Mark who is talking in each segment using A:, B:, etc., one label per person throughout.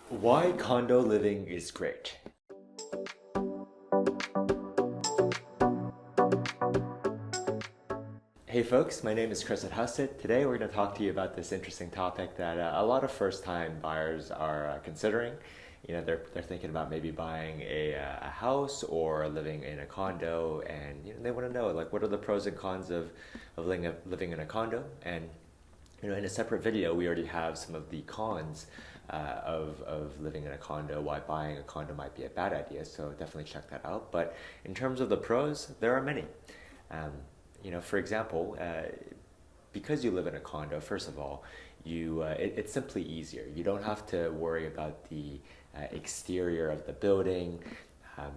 A: Why condo living is great. Hey folks, my name is Chris at Hauseit. Today we're going to talk to you about this interesting topic that a lot of first-time buyers are considering. They're thinking about maybe buying a house or living in a condo, and they want to know like what are the pros and cons of living in a condo. And in a separate video, we already have some of the cons of living in a condo, why buying a condo might be a bad idea. So definitely check that out. But in terms of the pros, there are many. Um, for example, because you live in a condo, first of all, it's simply easier. You don't have to worry about the exterior of the building.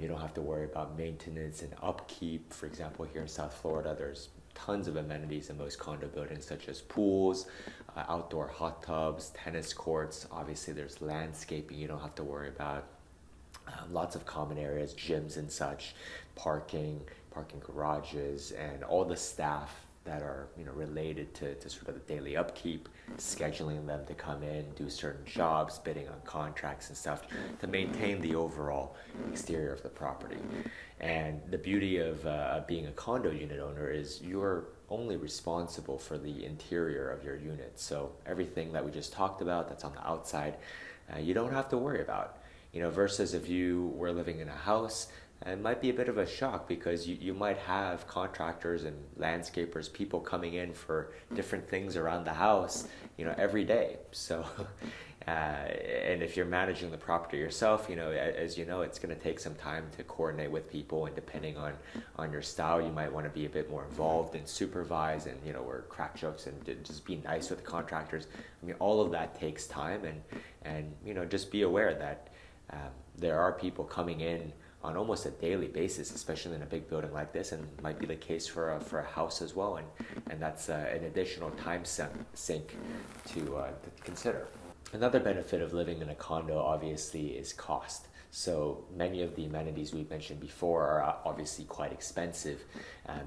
A: You don't have to worry about maintenance and upkeep. For example, here in South Florida, there's tons of amenities in most condo buildings, such as pools, outdoor hot tubs, tennis courts. Obviously, there's landscaping you don't have to worry about. Lots of common areas, gyms and such, parking garages, and all the staff that are related to sort of the daily upkeep, scheduling them to come in, do certain jobs, bidding on contracts and stuff to maintain the overall exterior of the property. And the beauty of being a condo unit owner is you're only responsible for the interior of your unit. So everything that we just talked about that's on the outside, you don't have to worry about. Versus if you were living in a house, it might be a bit of a shock because you might have contractors and landscapers, people coming in for different things around the house, every day. So, and if you're managing the property yourself, as you know, it's going to take some time to coordinate with people, and depending on your style, you might want to be a bit more involved and supervise, and or crack jokes and just be nice with the contractors. I mean, all of that takes time, and just be aware that there are people coming in on almost a daily basis, especially in a big building like this, and might be the case for a house as well, and that's an additional time sink to consider. Another benefit of living in a condo obviously is cost. So many of the amenities we mentioned before are obviously quite expensive.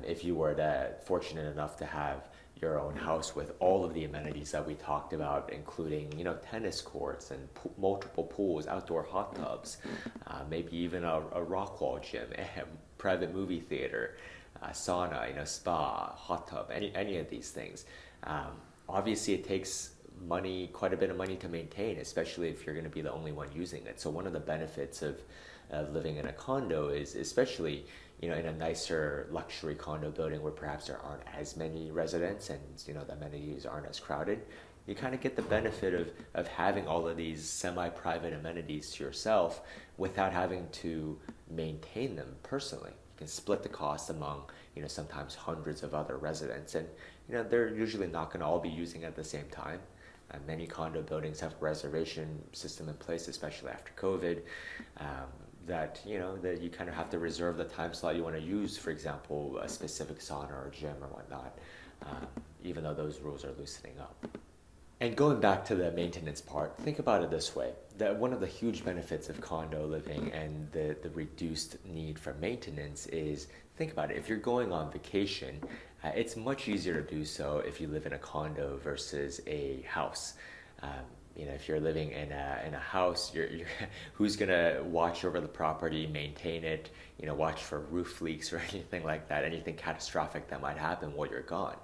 A: If you were fortunate enough to have your own house with all of the amenities that we talked about, including tennis courts and multiple pools, outdoor hot tubs, maybe even a rock wall gym, a private movie theater, sauna, spa, hot tub, any of these things. Obviously, it takes money, quite a bit of money to maintain, especially if you're going to be the only one using it. So one of the benefits of living in a condo is especially in a nicer luxury condo building where perhaps there aren't as many residents and the amenities aren't as crowded, you kind of get the benefit of having all of these semi-private amenities to yourself without having to maintain them personally. You can split the cost among sometimes hundreds of other residents, and they're usually not going to all be using it at the same time. Many condo buildings have a reservation system in place, especially after COVID, that that you kind of have to reserve the time slot you want to use, for example, a specific sauna or gym or whatnot, even though those rules are loosening up. And going back to the maintenance part, think about it this way. That one of the huge benefits of condo living and the reduced need for maintenance is, think about it, if you're going on vacation, it's much easier to do so if you live in a condo versus a house. If you're living in a house, you're who's gonna watch over the property, maintain it, watch for roof leaks or anything like that, anything catastrophic that might happen while you're gone.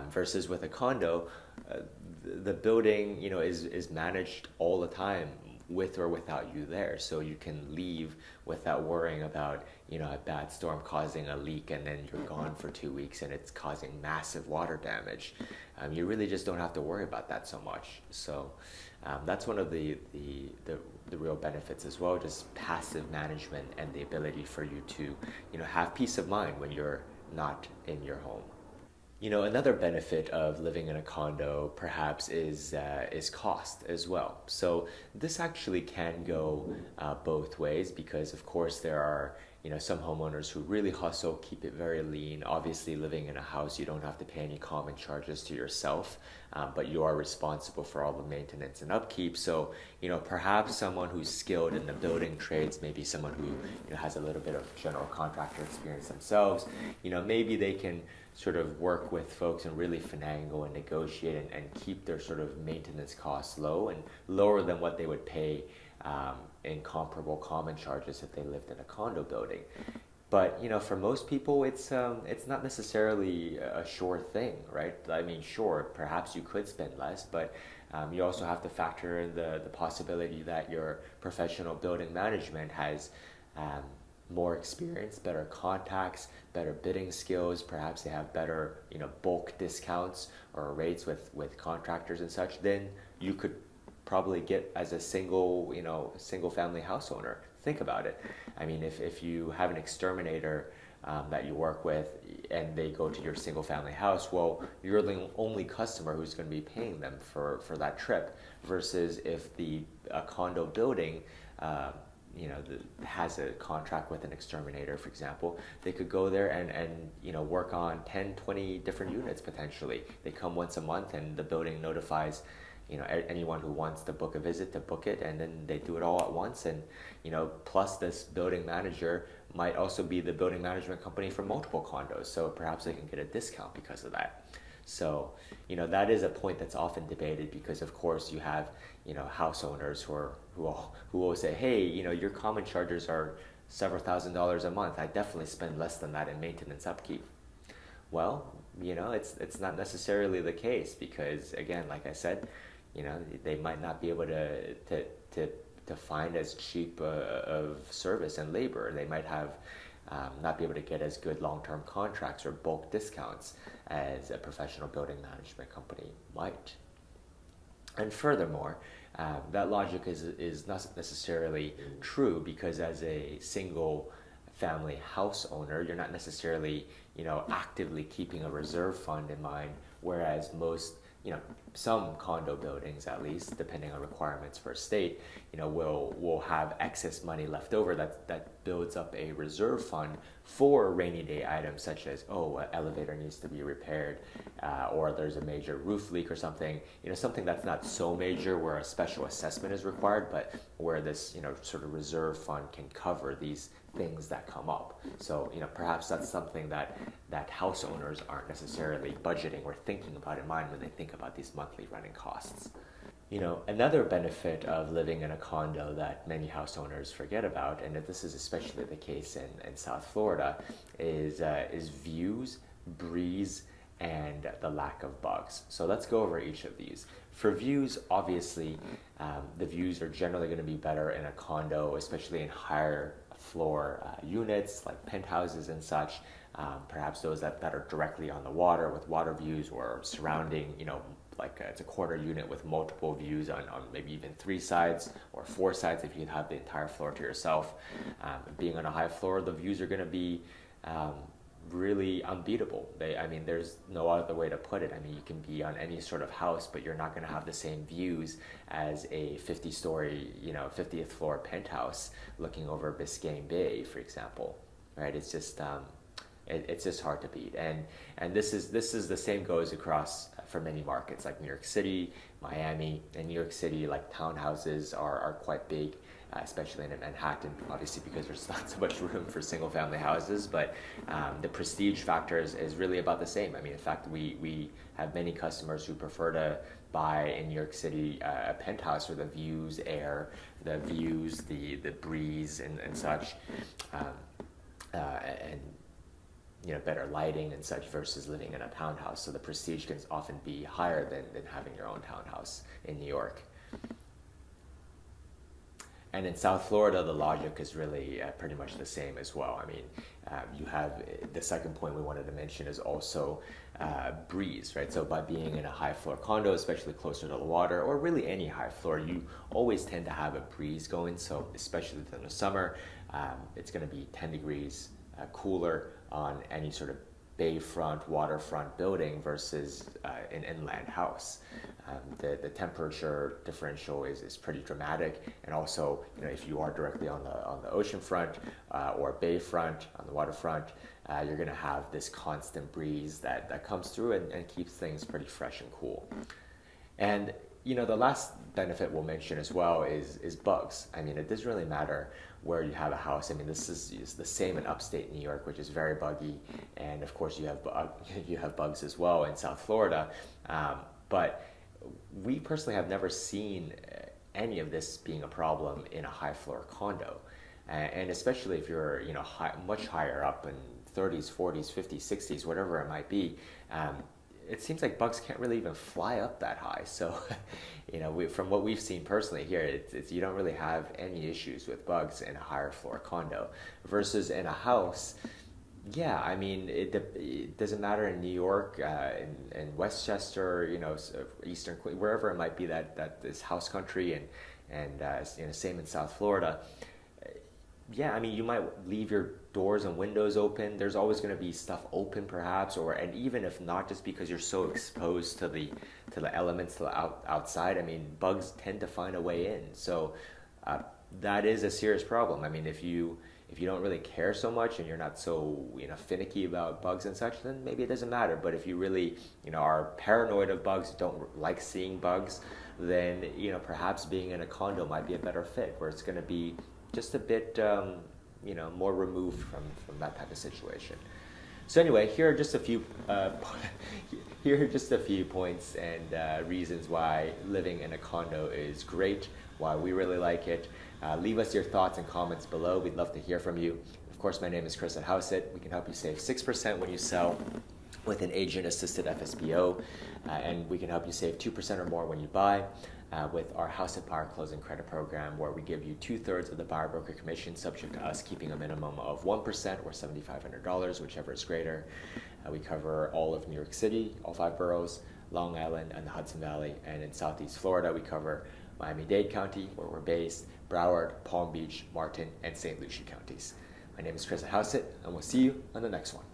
A: Versus with a condo, uh, the building is managed all the time with or without you there, so you can leave without worrying about a bad storm causing a leak and then you're gone for 2 weeks and it's causing massive water damage. You really just don't have to worry about that so much. So that's one of the real benefits as well, just passive management and the ability for you to have peace of mind when you're not in your home. Another benefit of living in a condo perhaps is cost as well. So this actually can go both ways because, of course, there are some homeowners who really hustle, keep it very lean. Obviously, living in a house, you don't have to pay any common charges to yourself, but you are responsible for all the maintenance and upkeep. So perhaps someone who's skilled in the building trades, maybe someone who has a little bit of general contractor experience themselves, maybe they can sort of work with folks and really finagle and negotiate and keep their sort of maintenance costs low and lower than what they would pay in comparable common charges if they lived in a condo building. But for most people, it's not necessarily a sure thing, right? I mean, sure, perhaps you could spend less, but you also have to factor in the possibility that your professional building management has um, more experience, better contacts, better bidding skills. Perhaps they have better, bulk discounts or rates with contractors and such. Then you could probably get as a single family house owner. Think about it. I mean, if you have an exterminator that you work with and they go to your single family house, well, you're the only customer who's going to be paying them for that trip versus if a condo building has a contract with an exterminator, for example, they could go there and work on 10, 20 different units potentially. They come once a month and the building notifies anyone who wants to book a visit to book it, and then they do it all at once. And plus this building manager might also be the building management company for multiple condos, so perhaps they can get a discount because of that. So that is a point that's often debated because of course you have house owners who will say, hey, your common charges are several $1,000s a month. I definitely spend less than that in maintenance upkeep. Well, it's not necessarily the case because, again, like I said, they might not be able to find as cheap of service and labor. They might have not be able to get as good long-term contracts or bulk discounts as a professional building management company might. And furthermore, that logic is not necessarily true because as a single family house owner, you're not necessarily actively keeping a reserve fund in mind, whereas most some condo buildings, at least depending on requirements for a state, will have excess money left over that builds up a reserve fund for rainy day items such as, an elevator needs to be repaired, or there's a major roof leak or something, something that's not so major where a special assessment is required, but where this sort of reserve fund can cover these things that come up. So perhaps that's something that house owners aren't necessarily budgeting or thinking about in mind when they think about these monthly running costs. Another benefit of living in a condo that many house owners forget about, and this is especially the case in South Florida, is views, breeze, and the lack of bugs. So let's go over each of these. For views, obviously, the views are generally going to be better in a condo, especially in higher floor units like penthouses and such. Perhaps those that are directly on the water with water views or surrounding, like it's a corner unit with multiple views on maybe even 3 sides or 4 sides if you have the entire floor to yourself. Being on a high floor, the views are going to be really unbeatable. There's no other way to put it. You can be on any sort of house, but you're not going to have the same views as a 50-story, 50th floor penthouse looking over Biscayne Bay, for example. Right? It's just it's just hard to beat. And this is the same goes across for many markets like New York City, Miami. In New York City, like townhouses are quite big. Especially in Manhattan, obviously because there's not so much room for single-family houses, but the prestige factor is really about the same. In fact, we have many customers who prefer to buy in New York City a penthouse where the views, the breeze and such, and better lighting and such versus living in a townhouse. So the prestige can often be higher than having your own townhouse in New York. And in South Florida, the logic is really pretty much the same as well. You have the second point we wanted to mention is also breeze, right? So by being in a high floor condo, especially closer to the water, or really any high floor, you always tend to have a breeze going. So especially in the summer, it's going to be 10 degrees cooler on any sort of bayfront, waterfront building versus an inland house. The temperature differential is pretty dramatic, and also if you are directly on the ocean front or bayfront on the waterfront, you're going to have this constant breeze that comes through and keeps things pretty fresh and cool. And The last benefit we'll mention as well is bugs. I mean, it doesn't really matter where you have a house. I mean, this is the same in upstate New York, which is very buggy, and of course you have you have bugs as well in South Florida. But we personally have never seen any of this being a problem in a high floor condo, and especially if you're much higher up in 30s, 40s, 50s, 60s, whatever it might be. It seems like bugs can't really even fly up that high. So, from what we've seen personally here, you don't really have any issues with bugs in a higher floor condo versus in a house. Yeah, I mean, it doesn't matter in New York, in Westchester, Eastern, wherever it might be that is house country, and same in South Florida. Yeah, I mean, you might leave your doors and windows open. There's always going to be stuff open, perhaps, and even if not, just because you're so exposed to the elements outside. I mean, bugs tend to find a way in. So that is a serious problem. I mean, if you don't really care so much and you're not so finicky about bugs and such, then maybe it doesn't matter. But if you really are paranoid of bugs, don't like seeing bugs, then perhaps being in a condo might be a better fit, where it's going to be just a bit more removed from that type of situation. So anyway, here are just a few points and reasons why living in a condo is great, why we really like it. Leave us your thoughts and comments below. We'd love to hear from you. Of course, my name is Chris at Hauseit. We can help you save 6% when you sell with an agent-assisted FSBO, and we can help you save 2% or more when you buy with our Hauseit Buyer Closing Credit Program, where we give you 2/3 of the buyer broker commission, subject to us keeping a minimum of 1% or $7,500, whichever is greater. We cover all of New York City, all 5 boroughs, Long Island, and the Hudson Valley. And in Southeast Florida, we cover Miami-Dade County, where we're based, Broward, Palm Beach, Martin, and St. Lucie counties. My name is Chris at Hauseit, and we'll see you on the next one.